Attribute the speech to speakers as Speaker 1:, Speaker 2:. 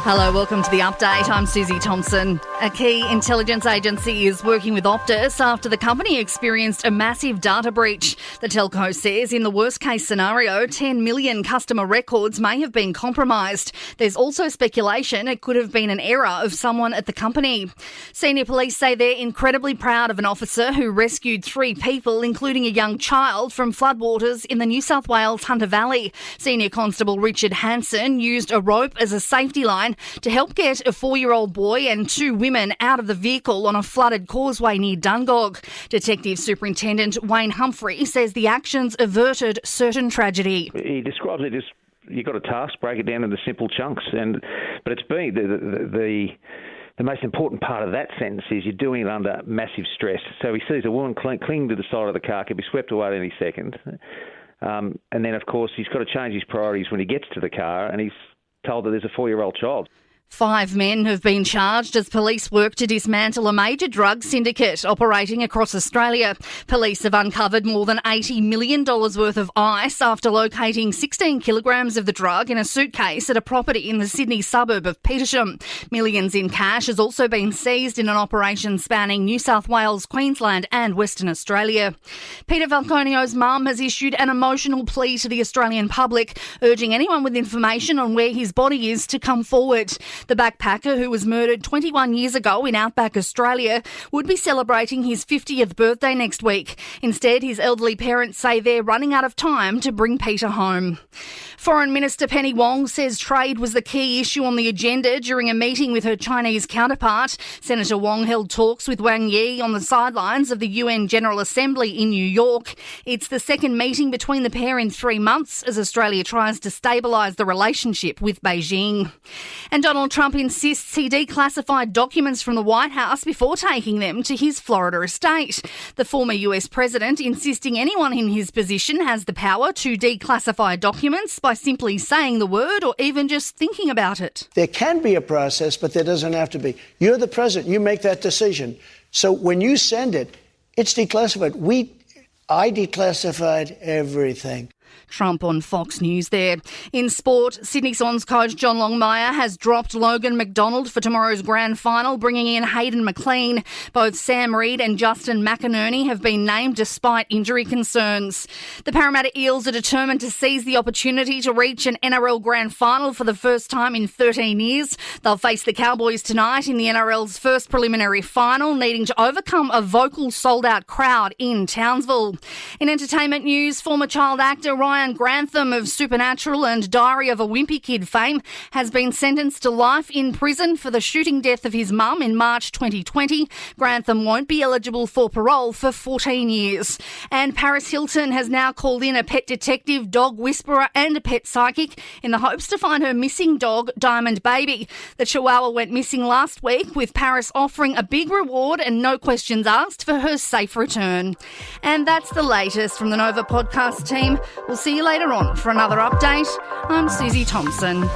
Speaker 1: Hello, welcome to the update. I'm Susie Thompson. A key intelligence agency is working with Optus after the company experienced a massive data breach. The telco says in the worst case scenario, 10 million customer records may have been compromised. There's also speculation it could have been an error of someone at the company. Senior police say they're incredibly proud of an officer who rescued 3 people, including a young child, from floodwaters in the New South Wales Hunter Valley. Senior Constable Richard Hanson used a rope as a safety line to help get a 4-year-old boy and 2 women out of the vehicle on a flooded causeway near Dungog. Detective Superintendent Wayne Humphrey says the actions averted certain tragedy.
Speaker 2: He describes it as you've got a task, break it down into simple chunks, but it's been the most important part of that sentence is you're doing it under massive stress. So he sees a woman clinging to the side of the car, could be swept away any second. And then, of course, he's got to change his priorities when he gets to the car, and he's told that there's a 4-year-old child.
Speaker 1: 5 men have been charged as police work to dismantle a major drug syndicate operating across Australia. Police have uncovered more than $80 million worth of ice after locating 16 kilograms of the drug in a suitcase at a property in the Sydney suburb of Petersham. Millions in cash has also been seized in an operation spanning New South Wales, Queensland and Western Australia. Peter Falconio's mum has issued an emotional plea to the Australian public, urging anyone with information on where his body is to come forward. The backpacker, who was murdered 21 years ago in outback Australia, would be celebrating his 50th birthday next week. Instead, his elderly parents say they're running out of time to bring Peter home. Foreign Minister Penny Wong says trade was the key issue on the agenda during a meeting with her Chinese counterpart. Senator Wong held talks with Wang Yi on the sidelines of the UN General Assembly in New York. It's the second meeting between the pair in 3 months as Australia tries to stabilise the relationship with Beijing. And Donald Trump insists he declassified documents from the White House before taking them to his Florida estate. The former US president insisting anyone in his position has the power to declassify documents by simply saying the word or even just thinking about it.
Speaker 3: There can be a process, but there doesn't have to be. You're the president. You make that decision. So when you send it, it's declassified. I declassified everything.
Speaker 1: Trump on Fox News there. In sport, Sydney Swans coach John Longmire has dropped Logan McDonald for tomorrow's grand final, bringing in Hayden McLean. Both Sam Reid and Justin McInerney have been named despite injury concerns. The Parramatta Eels are determined to seize the opportunity to reach an NRL grand final for the first time in 13 years. They'll face the Cowboys tonight in the NRL's first preliminary final, needing to overcome a vocal sold-out crowd in Townsville. In entertainment news, former child actor Ryan Grantham of Supernatural and Diary of a Wimpy Kid fame has been sentenced to life in prison for the shooting death of his mum in March 2020. Grantham won't be eligible for parole for 14 years. And Paris Hilton has now called in a pet detective, dog whisperer and a pet psychic in the hopes to find her missing dog, Diamond Baby. The Chihuahua went missing last week, with Paris offering a big reward and no questions asked for her safe return. And that's the latest from the Nova podcast team. We'll see you later on for another update. I'm Susie Thompson.